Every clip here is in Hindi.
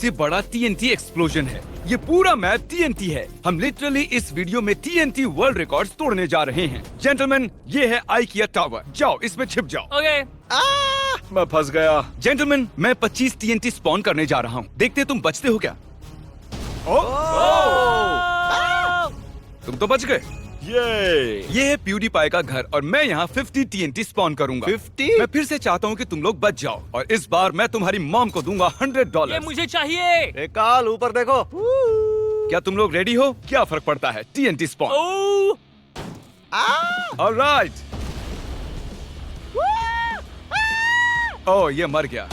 सबसे बड़ा TNT एक्सप्लोजन है। ये पूरा मैप TNT है। हम लिटरली इस वीडियो में TNT वर्ल्ड रिकॉर्ड्स तोड़ने जा रहे हैं। जेंटलमैन, ये है आइकिया टावर। जाओ इसमें छिप जाओ। ओके। मैं फंस गया। जेंटलमैन, मैं 25 TNT स्पॉन करने जा रहा हूँ। देखते हैं तुम बचते हो क्या। तुम तो बच गए। ये है प्यूडीपाई का घर और मैं यहाँ 50 TNT स्पॉन करूंगा। 50? मैं फिर से चाहता हूँ कि तुम लोग बच जाओ और इस बार मैं तुम्हारी मॉम को दूंगा $100। ये मुझे चाहिए। एक काल ऊपर देखो। क्या तुम लोग रेडी हो? क्या फर्क पड़ता है? TNT spawn. Oh, alright. Oh, ये मर गया।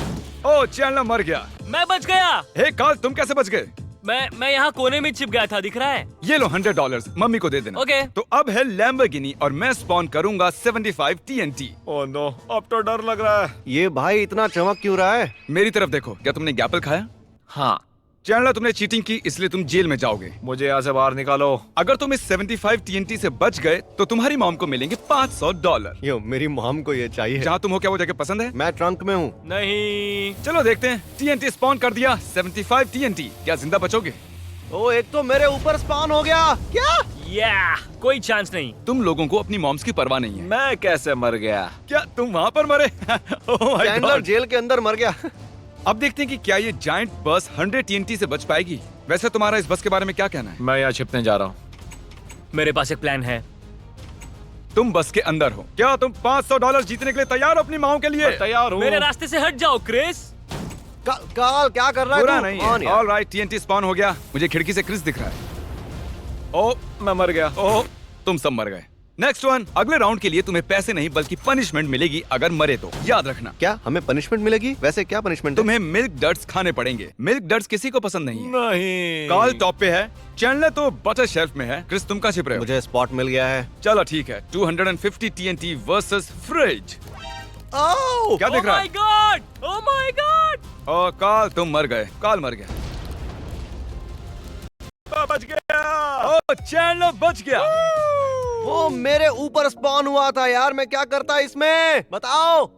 ओह, चैंडलर मर गया। मैं बच गया। हे कार्ल, तुम कैसे बच गए? मैं यहाँ कोने में छिप गया था, दिख रहा है। ये लो $100, मम्मी को दे देना। ओके। तो अब है लैम्बोर्गिनी और मैं स्पॉन करूंगा 75 TNT। ओह नो, अब तो डर लग रहा है। ये भाई इतना चमक क्यों रहा है? मेरी तरफ देखो। क्या तुमने गैपल खाया? हाँ, चैंडलर, तुमने चीटिंग की इसलिए तुम जेल में जाओगे। मुझे यहाँ से बाहर निकालो। अगर तुम इस 75 TNT से बच गए तो तुम्हारी मॉम को मिलेंगे $500। यो, मेरी मॉम को ये चाहिए। जहाँ तुम हो, क्या वो जगह पसंद है? मैं ट्रंक में हूँ। नहीं। चलो देखते हैं। TNT स्पॉन कर दिया। 75 TNT। क्या जिंदा बचोगे? ओ, एक तो मेरे ऊपर स्पॉन हो गया। क्या? या कोई चांस नहीं। तुम लोगों को अपनी मॉम्स की परवाह नहीं है। मैं कैसे मर गया? क्या तुम वहाँ पर मरे? Oh my Chandler God। जेल के अंदर मर गया। अब देखते हैं कि क्या ये जायंट बस 100 TNT से बच पाएगी। वैसे तुम्हारा इस बस के बारे में क्या कहना है? मैं यहाँ छिपने जा रहा हूँ। मेरे पास एक प्लान है। तुम बस के अंदर हो। क्या तुम $500 जीतने के लिए तैयार हो अपनी माओ के लिए? मैं तैयार हूँ। मेरे रास्ते से हट जाओ, क्रिस। काल क्या कर रहा है? बुरा तू? नहीं कौन है। यार? ऑलराइट, TNT स्पॉन हो गया। मुझे खिड़की से क्रिस दिख रहा है। ओ, मैं मर गया। ओ, तुम सब मर गए। Next one. अगले राउंड के लिए तुम्हें पैसे नहीं बल्कि पनिशमेंट मिलेगी अगर मरे तो। याद रखना। क्या हमें पनिशमेंट मिलेगी? वैसे क्या पनिशमेंट है? तुम्हें मिल्क डर्ट्स खाने पड़ेंगे। मिल्क डर्ट्स किसी को पसंद नहीं है। नहीं। कार्ल टॉप पे है, चैंडलर तो बटर शेल्फ में है। क्रिस, तुम कहाँ छिप रहे हो? मुझे स्पॉट मिल गया है। चलो ठीक है। 250 TNT वर्सेस फ्रिज। ओह, क्या देख रहा माय है? God, oh my God. Oh Carl, तुम मर गए। कार्ल मर गया। मैं बच गया। ओ, चैंडलर बच गया। वो मेरे ऊपर स्पॉन हुआ था यार। मैं क्या करता इसमें बताओ?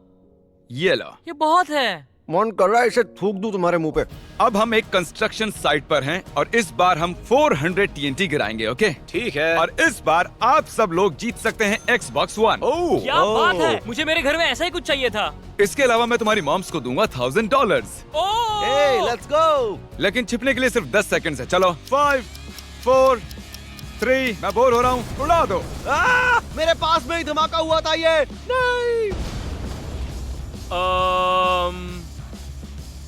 ये लो। ये बहुत है। मन कर रहा है इसे थूक दूं तुम्हारे मुंह पे। अब हम एक कंस्ट्रक्शन साइट पर हैं और इस बार हम 400 TNT गिराएंगे। ओके, ठीक है। और इस बार आप सब लोग जीत सकते हैं Xbox One। ओह, क्या बात है, मुझे मेरे घर में ऐसा ही कुछ चाहिए था। इसके अलावा मैं तुम्हारी मॉम्स को दूंगा $1000। ओह, Hey, let's go! लेकिन छिपने के लिए सिर्फ 10 सेकंड है। चलो 5 4 3। मैं बोर हो रहा हूँ, उड़ा दो। मेरे पास में ही धमाका हुआ था ये। नहीं।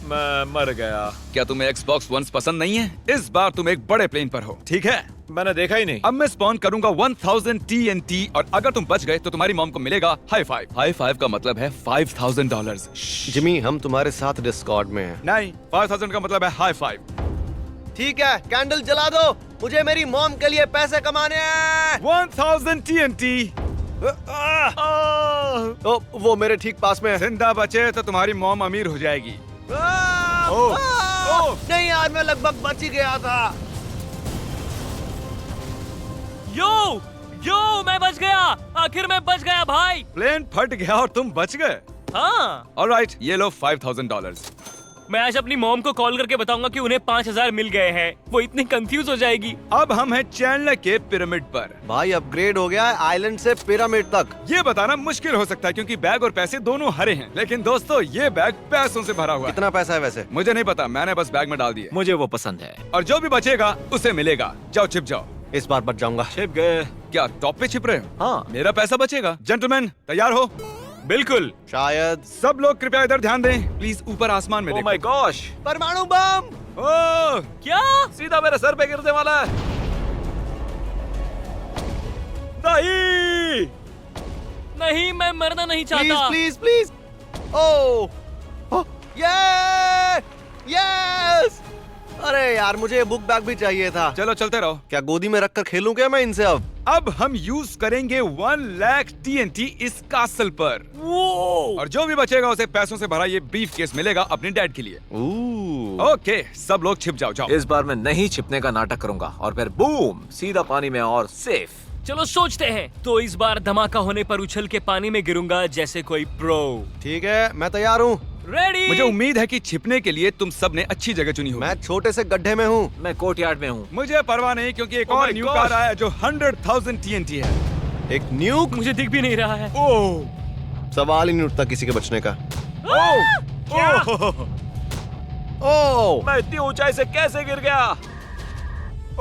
मैं मर गया। क्या तुम्हें Xbox One पसंद नहीं है? इस बार तुम एक बड़े प्लेन पर हो, ठीक है? मैंने देखा ही नहीं। अब मैं स्पॉन करूंगा 1000 TNT और अगर तुम बच गए तो तुम्हारी मॉम को मिलेगा हाई फाइव। हाई फाइव का मतलब है $5000। जिमी, हम तुम्हारे साथ डिस्कॉर्ड में हैं। नहीं, 5000 का मतलब है हाई फाइव। ठीक है, कैंडल जला दो। मुझे मेरी मॉम के लिए पैसे कमाने हैं। 1000 TNT। ओ, वो मेरे ठीक पास में है। जिंदा बचे तो तुम्हारी मॉम अमीर हो जाएगी। ओह, ओह। नहीं यार, मैं लगभग बच ही गया था। यो, मैं बच गया। आखिर मैं बच गया भाई। प्लेन फट गया और तुम बच गए। हाँ, ऑलराइट, ये लो $5000। मैं आज अपनी मॉम को कॉल करके बताऊंगा कि उन्हें 5000 मिल गए हैं। वो इतनी कंफ्यूज हो जाएगी। अब हम हैं चैंडलर के पिरामिड पर। भाई अपग्रेड हो गया है आइलैंड से पिरामिड तक। ये बताना मुश्किल हो सकता है क्योंकि बैग और पैसे दोनों हरे हैं, लेकिन दोस्तों ये बैग पैसों से भरा हुआ है। कितना पैसा है वैसे? मुझे नहीं पता, मैंने बस बैग में डाल दिए। मुझे वो पसंद है। और जो भी बचेगा उसे मिलेगा। जाओ छिप जाओ। इस बार बच जाऊंगा। छिप गए। क्या टॉप पे छिप रहे हो? हाँ। मेरा पैसा बचेगा। जेंटलमैन, तैयार हो? बिल्कुल। शायद। सब लोग कृपया इधर ध्यान दें। प्लीज ऊपर आसमान में ओह देखो। माय गॉश, परमाणु बम। ओह, क्या? सीधा मेरे सर पे गिरने वाला है। नहीं। नहीं, मैं मरना नहीं प्लीज चाहता। Please please. Oh, yes. अरे यार, मुझे ये बुक बैग भी चाहिए था। चलो चलते रहो। क्या गोदी में रखकर खेलूं क्या मैं इनसे अब? अब हम यूज करेंगे 1 लाख TNT इस कासल पर। वो और जो भी बचेगा उसे पैसों से भरा ये ब्रीफ केस मिलेगा अपने डैड के लिए। ओके, सब लोग छिप जाओ। जाओ। इस बार मैं नहीं छिपने का नाटक करूंगा और फिर बूम, सीधा पानी में और सेफ। चलो सोचते हैं। तो इस बार धमाका होने पर उछल के पानी में गिरूंगा जैसे कोई प्रो। ठीक है, मैं तैयार हूँ। रेडी। मुझे उम्मीद है कि छिपने के लिए तुम सब ने अच्छी जगह चुनी होगी। मैं छोटे से गड्ढे में हूँ। मैं कोर्टयार्ड में हूँ। मुझे परवाह नहीं क्योंकि एक Oh और my न्यूक gosh! आ रहा है जो 100,000 TNT है। एक न्यूक? मुझे दिख भी नहीं रहा है। ओह सवाल ही नहीं उठता किसी के बचने का। क्या? ओह, मैं इतनी ऊंचाई से कैसे गिर गया?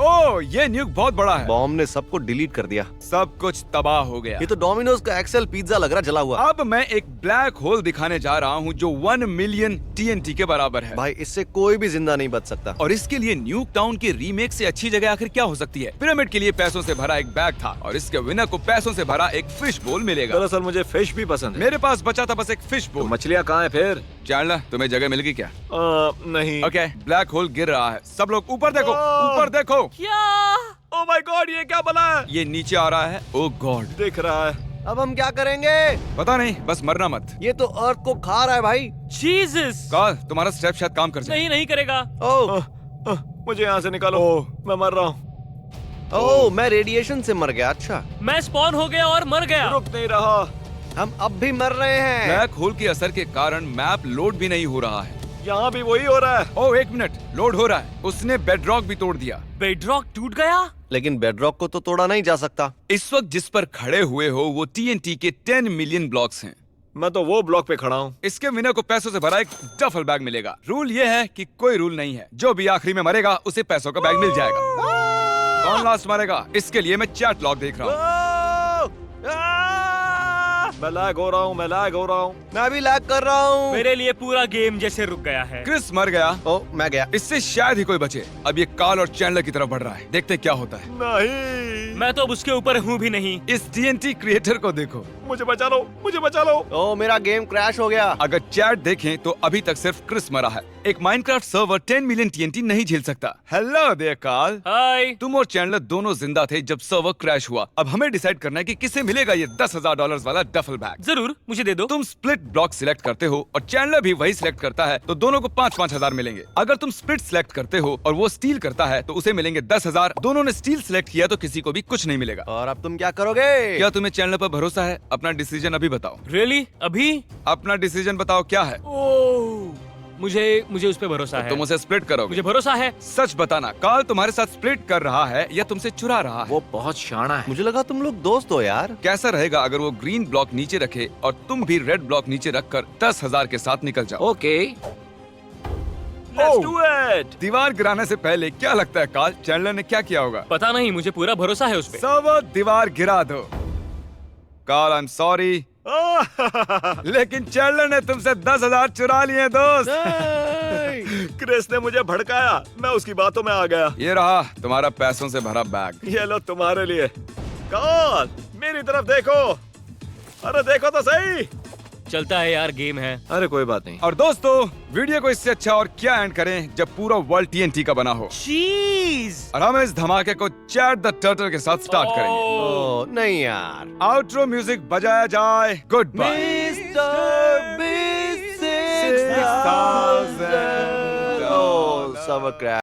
ओह ये न्यूक बहुत बड़ा है। बॉम्ब ने सबको डिलीट कर दिया। सब कुछ तबाह हो गया। ये तो डोमिनोज का एक्सेल पिज्जा लग रहा जला हुआ। अब मैं एक ब्लैक होल दिखाने जा रहा हूँ जो 1 मिलियन TNT के बराबर है। भाई इससे कोई भी जिंदा नहीं बच सकता। और इसके लिए न्यूक टाउन की रीमेक से अच्छी जगह आखिर क्या हो सकती है। पिरामिड के लिए पैसों से भरा एक बैग था और इसके विनर को पैसों से भरा एक फिश बोल मिलेगा। दरअसल मुझे फिश भी पसंद है। मेरे पास बचा था बस एक फिश तो बोल। मछलियाँ कहाँ है फिर? जानला तुम्हें जगह मिल गई क्या? नहीं। ओके ब्लैक होल गिर रहा है। सब लोग ऊपर देखो, ऊपर देखो। क्या? ओह माय गॉड, ये क्या बना है? ये नीचे आ रहा है। ओह गॉड, दिख रहा है। अब हम क्या करेंगे? पता नहीं, बस मरना मत। ये तो अर्थ को खा रहा है भाई। जीसस। काल तुम्हारा स्टेप शायद काम कर जाए। नहीं, नहीं करेगा। ओह, मुझे यहाँ से निकालो। ओह। मैं मर रहा हूँ। ओह, मैं रेडिएशन से मर गया। अच्छा, मैं स्पॉन हो गया और मर गया। रुक नहीं रहा। हम अब भी मर रहे हैं। ब्लैक होल के असर के कारण मैप लोड भी नहीं हो रहा है। यहाँ भी वही हो रहा है। ओह एक मिनट, लोड हो रहा है। उसने बेडरॉक भी तोड़ दिया। बेडरॉक टूट गया। लेकिन बेडरॉक को तो तोड़ा नहीं जा सकता। इस वक्त जिस पर खड़े हुए हो वो TNT के 10 मिलियन ब्लॉक्स हैं। मैं तो वो ब्लॉक पे खड़ा हूँ। इसके विनर को पैसों से भरा एक डफल बैग मिलेगा। रूल ये है कि कोई रूल नहीं है, जो भी आखिरी में मरेगा उसे पैसों का बैग मिल जाएगा। कौन लास्ट मरेगा इसके लिए मैं चैट लॉग देख रहा हूँ। मैं लैग हो रहा हूँ, मैं लैग हो रहा हूँ। मैं भी लैग कर रहा हूँ। मेरे लिए पूरा गेम जैसे रुक गया है। क्रिस मर गया। ओह, मैं गया। इससे शायद ही कोई बचे। अब ये कार्ल और चैंडलर की तरफ बढ़ रहा है। देखते हैं क्या होता है। नहीं, मैं तो अब उसके ऊपर हूँ भी नहीं। इस TNT क्रिएटर को देखो। मुझे बचा लो, मुझे बचा लो। ओह, मेरा गेम क्रैश हो गया। अगर चैट देखें तो अभी तक सिर्फ क्रिस मरा है। एक माइनक्राफ्ट सर्वर 10 मिलियन TNT नहीं झेल सकता। Hello there Karl. हाय। तुम और चैंडलर दोनों जिंदा थे जब सर्वर क्रैश हुआ। अब हमें डिसाइड करना है कि किसे मिलेगा ये $10,000 वाला डफल बैग। जरूर, मुझे दे दो। तुम स्प्लिट ब्लॉक सिलेक्ट करते हो और चैंडलर भी वही सिलेक्ट करता है तो दोनों को 5-5 हजार मिलेंगे। अगर तुम स्प्लिट सिलेक्ट करते हो और वो स्टील करता है तो उसे मिलेंगे 10,000। दोनों ने स्टील सिलेक्ट किया तो किसी को भी कुछ नहीं मिलेगा। और अब तुम क्या करोगे? क्या तुम्हें चैंडलर पर भरोसा है? अपना डिसीजन अभी बताओ। रियली? अभी? अपना डिसीजन बताओ क्या है। ओह, मुझे उस पे भरोसा है। तुम उसे स्प्लिट करोगे? मुझे भरोसा है। सच बताना, कार्ल तुम्हारे साथ स्प्लिट कर रहा है या तुमसे चुरा रहा है? वो बहुत शाना है। मुझे लगा तुम लोग दोस्त हो यार। कैसा रहेगा अगर वो ग्रीन ब्लॉक नीचे रखे और तुम भी रेड ब्लॉक नीचे रखकर 10,000 के साथ निकल जाओ? Okay, let's do it. दीवार गिराने से पहले क्या लगता है कार्ल, चैंडलर ने क्या किया होगा? पता नहीं, मुझे पूरा भरोसा है उस पे। सब दीवार गिरा दो। कार्ल आई एम सॉरी, लेकिन चैंडलर ने तुमसे 10,000 चुरा लिए दोस्त। क्रिस ने मुझे भड़काया, मैं उसकी बातों में आ गया। ये रहा तुम्हारा पैसों से भरा बैग। ये लो तुम्हारे लिए। कार्ल, मेरी तरफ देखो। अरे देखो तो सही। चलता है यार, गेम है। अरे कोई बात नहीं। और दोस्तों, वीडियो को इससे अच्छा और क्या एंड करें जब पूरा वर्ल्ड TNT का बना हो। चीज। और हम इस धमाके को चैट द टर्टल के साथ स्टार्ट करेंगे। ओह, नहीं यार। आउट्रो म्यूजिक बजाया जाए। Goodbye. Mister Beast 6,000। Oh, सब क्रैश।